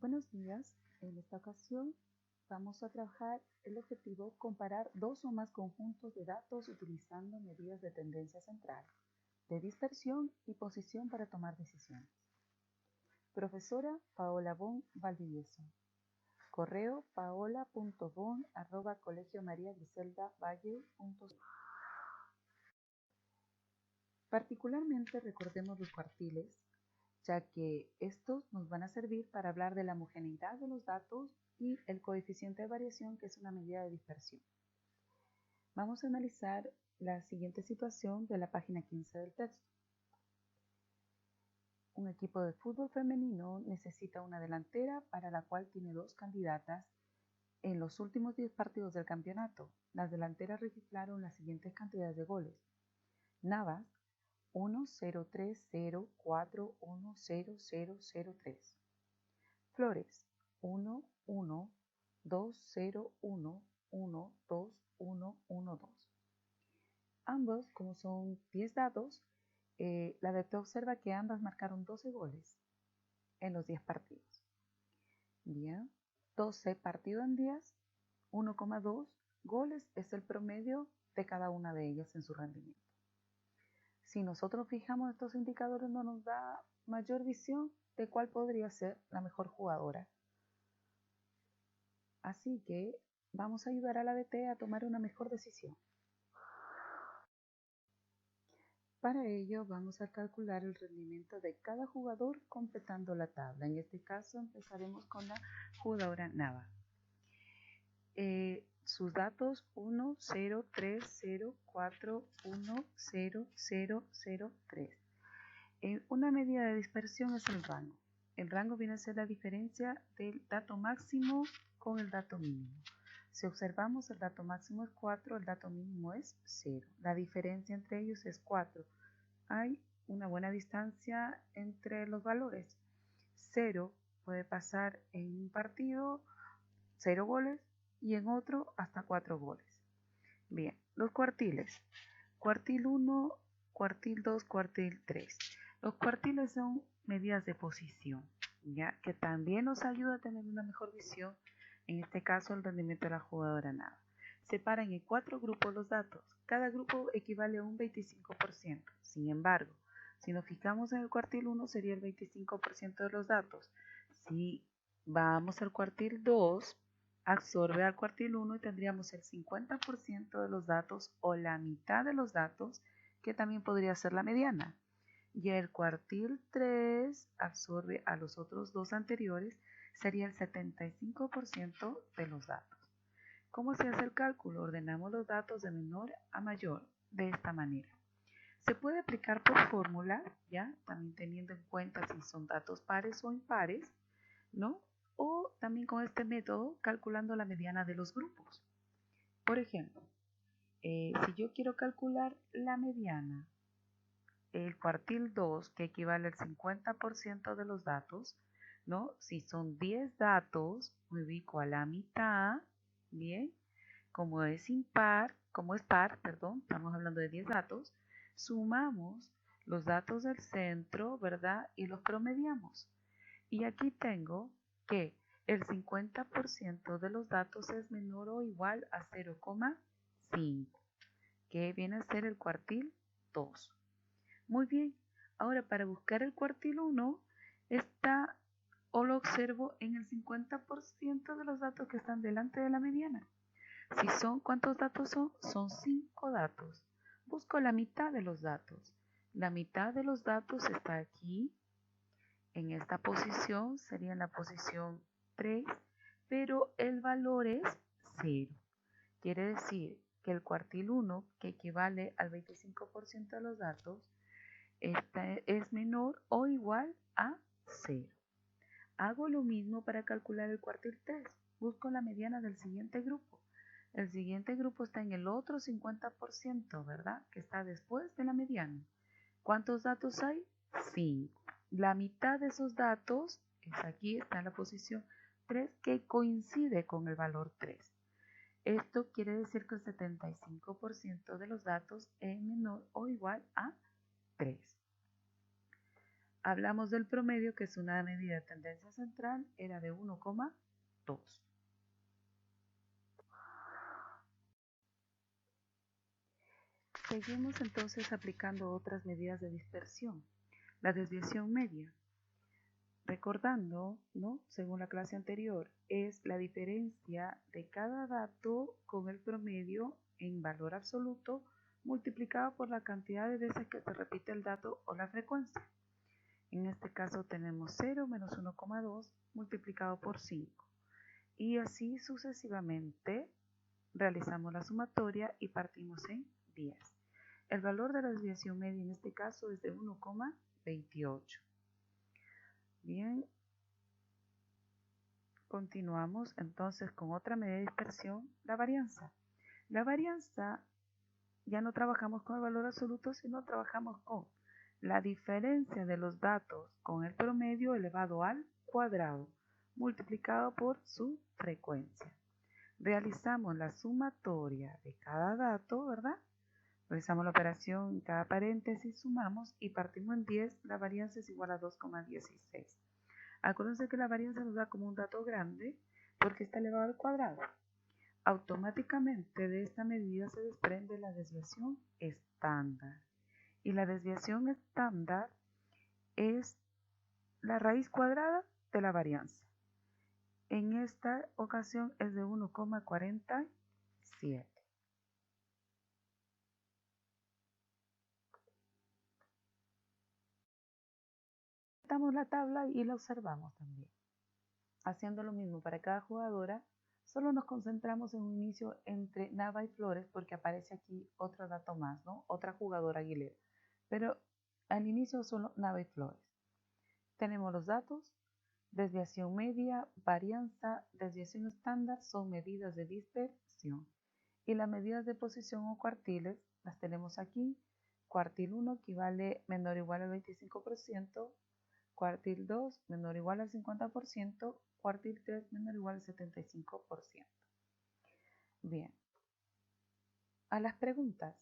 Buenos días. En esta ocasión vamos a trabajar el objetivo comparar dos o más conjuntos de datos utilizando medidas de tendencia central, de dispersión y posición para tomar decisiones. Profesora Paola Bon Valdivieso. Correo paola.bon@colegiomariagriseldavalle.com. Particularmente recordemos los cuartiles, ya que estos nos van a servir para hablar de la homogeneidad de los datos y el coeficiente de variación, que es una medida de dispersión. Vamos a analizar la siguiente situación de la página 15 del texto. Un equipo de fútbol femenino necesita una delantera para la cual tiene dos candidatas. En los últimos 10 partidos del campeonato, las delanteras registraron las siguientes cantidades de goles. Navas, 1-0-3-0-4-1-0-0-0-3. Flores, 1-1-2-0-1-1-2-1-1-2. Ambos, como son 10 datos, la DT observa que ambas marcaron 12 goles en los 10 partidos. Bien, 12 partido en 10, 1,2 goles es el promedio de cada una de ellas en su rendimiento. Si nosotros fijamos estos indicadores, no nos da mayor visión de cuál podría ser la mejor jugadora. Así que vamos a ayudar a la DT a tomar una mejor decisión. Para ello vamos a calcular el rendimiento de cada jugador completando la tabla. En este caso empezaremos con la jugadora Nava. Sus datos 1, 0, 3, 0, 4, 1, 0, 0, 0, 3. Una medida de dispersión es el rango. El rango viene a ser la diferencia del dato máximo con el dato mínimo. Si observamos, el dato máximo es 4, el dato mínimo es 0. La diferencia entre ellos es 4. Hay una buena distancia entre los valores. 0 puede pasar en un partido 0 goles y en otro hasta 4 goles. Bien, los cuartiles. Cuartil 1, cuartil 2, cuartil 3. Los cuartiles son medidas de posición, ¿ya? Que también nos ayuda a tener una mejor visión, en este caso el rendimiento de la jugadora Nava. Separan en 4 grupos los datos. Cada grupo equivale a un 25%. Sin embargo, si nos fijamos en el cuartil 1 sería el 25% de los datos. Si vamos al cuartil 2, absorbe al cuartil 1 y tendríamos el 50% de los datos o la mitad de los datos, que también podría ser la mediana. Y el cuartil 3 absorbe a los otros dos anteriores, sería el 75% de los datos. ¿Cómo se hace el cálculo? Ordenamos los datos de menor a mayor de esta manera. Se puede aplicar por fórmula, ¿ya? También teniendo en cuenta si son datos pares o impares, ¿no? O también con este método calculando la mediana de los grupos. Por ejemplo, si yo quiero calcular la mediana, el cuartil 2, que equivale al 50% de los datos, ¿no? Si son 10 datos, me ubico a la mitad, ¿bien? Como es par, estamos hablando de 10 datos, sumamos los datos del centro, ¿verdad? Y los promediamos. Y aquí tengo que el 50% de los datos es menor o igual a 0,5, que viene a ser el cuartil 2. Muy bien, ahora para buscar el cuartil 1, lo observo en el 50% de los datos que están delante de la mediana. ¿Cuántos datos son? Son 5 datos. Busco la mitad de los datos. La mitad de los datos está aquí. En esta posición sería en la posición 3, pero el valor es 0. Quiere decir que el cuartil 1, que equivale al 25% de los datos, es menor o igual a 0. Hago lo mismo para calcular el cuartil 3. Busco la mediana del siguiente grupo. El siguiente grupo está en el otro 50%, ¿verdad? Que está después de la mediana. ¿Cuántos datos hay? 5. La mitad de esos datos está en la posición 3, que coincide con el valor 3. Esto quiere decir que el 75% de los datos es menor o igual a 3. hablamos del promedio, que es una medida de tendencia central, era de 1,2. Seguimos entonces aplicando otras medidas de dispersión. La desviación media. Recordando, ¿no? Según la clase anterior, es la diferencia de cada dato con el promedio en valor absoluto multiplicado por la cantidad de veces que se repite el dato o la frecuencia. En este caso tenemos 0 menos 1,2 multiplicado por 5. Y así sucesivamente realizamos la sumatoria y partimos en 10. El valor de la desviación media en este caso es de 1,28. Bien, continuamos entonces con otra medida de dispersión, la varianza. La varianza ya no trabajamos con el valor absoluto, sino trabajamos con la diferencia de los datos con el promedio elevado al cuadrado, multiplicado por su frecuencia. Realizamos la sumatoria de cada dato, ¿verdad? Realizamos la operación en cada paréntesis, sumamos y partimos en 10, la varianza es igual a 2,16. Acuérdense que la varianza nos da como un dato grande porque está elevado al cuadrado. Automáticamente de esta medida se desprende la desviación estándar. Y la desviación estándar es la raíz cuadrada de la varianza. En esta ocasión es de 1,47. Damos la tabla y la observamos también. Haciendo lo mismo para cada jugadora, solo nos concentramos en un inicio entre Nava y Flores porque aparece aquí otro dato más, ¿no? Otra jugadora Aguilera. Pero al inicio solo Nava y Flores. Tenemos los datos, desviación media, varianza, desviación estándar son medidas de dispersión. Y las medidas de posición o cuartiles las tenemos aquí. Cuartil 1 equivale menor o igual al 25%, cuartil 2 menor o igual al 50%, cuartil 3 menor o igual al 75%. Bien. A las preguntas.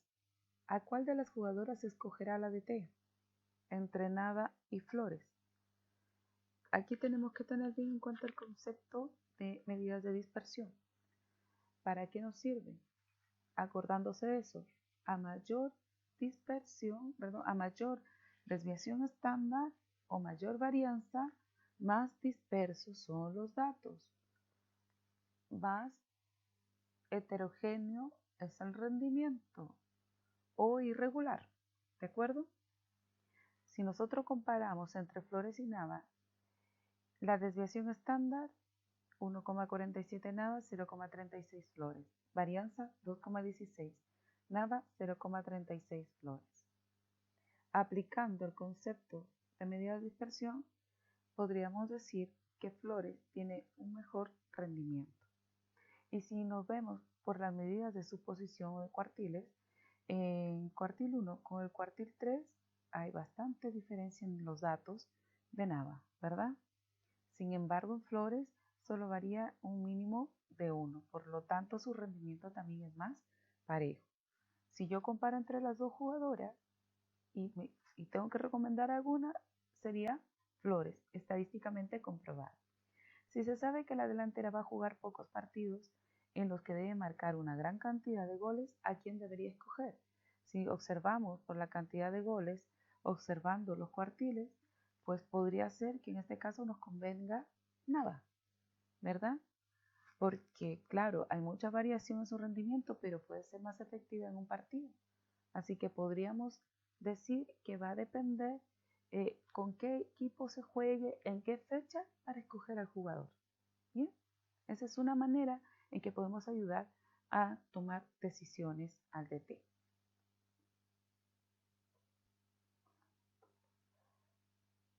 ¿A cuál de las jugadoras escogerá la DT? Entre Nava y Flores. Aquí tenemos que tener bien en cuenta el concepto de medidas de dispersión. ¿Para qué nos sirve? Acordándose de eso, a mayor dispersión, a mayor desviación estándar o mayor varianza, más dispersos son los datos, más heterogéneo es el rendimiento o irregular, ¿de acuerdo? Si nosotros comparamos entre Flores y Nava, la desviación estándar 1,47 Nava, 0,36 Flores, varianza 2,16, Nava 0,36 Flores. Aplicando el concepto de medida de dispersión, podríamos decir que Flores tiene un mejor rendimiento. Y si nos vemos por las medidas de subposición o de cuartiles, en cuartil 1 con el cuartil 3 hay bastante diferencia en los datos de Nava, ¿verdad? Sin embargo, en Flores solo varía un mínimo de 1, por lo tanto su rendimiento también es más parejo. Si yo comparo entre las dos jugadoras y tengo que recomendar alguna, sería Flores, estadísticamente comprobada. Si se sabe que la delantera va a jugar pocos partidos en los que debe marcar una gran cantidad de goles, ¿a quién debería escoger? Si observamos por la cantidad de goles, observando los cuartiles, pues podría ser que en este caso nos convenga Nava, ¿verdad? Porque, claro, hay mucha variación en su rendimiento, pero puede ser más efectiva en un partido. Así que podríamos decir que va a depender con qué equipo se juegue, en qué fecha, para escoger al jugador. ¿Bien? Esa es una manera en que podemos ayudar a tomar decisiones al DT.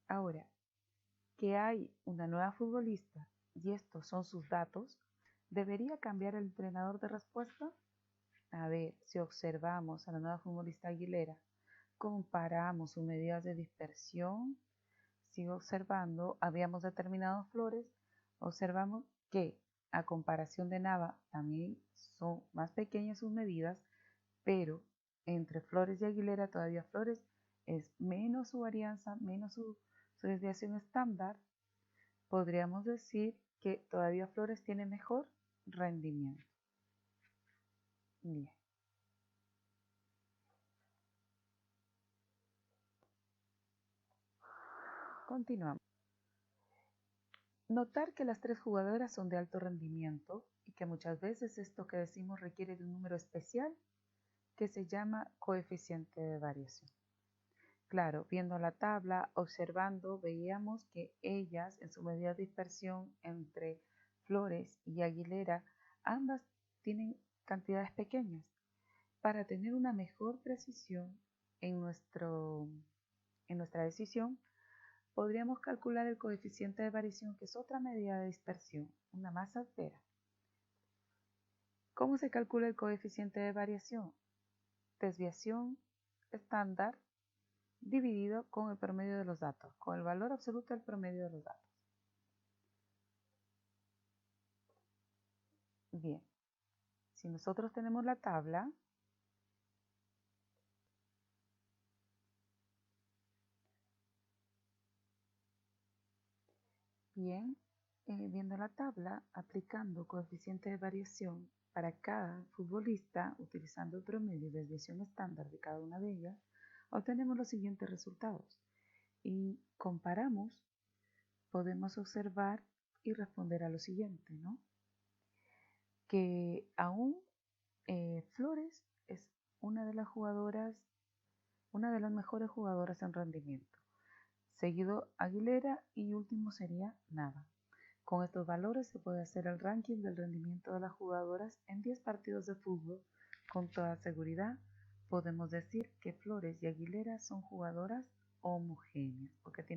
Ahora, que hay una nueva futbolista y estos son sus datos, ¿debería cambiar el entrenador de respuesta? A ver, si observamos a la nueva futbolista Aguilera, comparamos sus medidas de dispersión, sigo observando, habíamos determinado Flores, observamos que a comparación de Nava también son más pequeñas sus medidas, pero entre Flores y Aguilera todavía Flores es menos su varianza, menos su su desviación estándar, podríamos decir que todavía Flores tiene mejor rendimiento. Bien. Continuamos. Notar que las tres jugadoras son de alto rendimiento y que muchas veces esto que decimos requiere de un número especial que se llama coeficiente de variación. Claro, viendo la tabla, observando, veíamos que ellas en su medida de dispersión entre Flores y Aguilera, ambas tienen cantidades pequeñas. Para tener una mejor precisión en nuestra decisión, podríamos calcular el coeficiente de variación, que es otra medida de dispersión, una más certera. ¿Cómo se calcula el coeficiente de variación? Desviación estándar dividido con el promedio de los datos, con el valor absoluto del promedio de los datos. Bien, si nosotros tenemos la tabla, viendo la tabla, aplicando coeficiente de variación para cada futbolista, utilizando el promedio y desviación estándar de cada una de ellas, obtenemos los siguientes resultados. Y comparamos, podemos observar y responder a lo siguiente, ¿no? Que aún Flores es una de las mejores jugadoras en rendimiento. Seguido Aguilera y último sería Nava. Con estos valores se puede hacer el ranking del rendimiento de las jugadoras en 10 partidos de fútbol. Con toda seguridad podemos decir que Flores y Aguilera son jugadoras homogéneas, porque tienen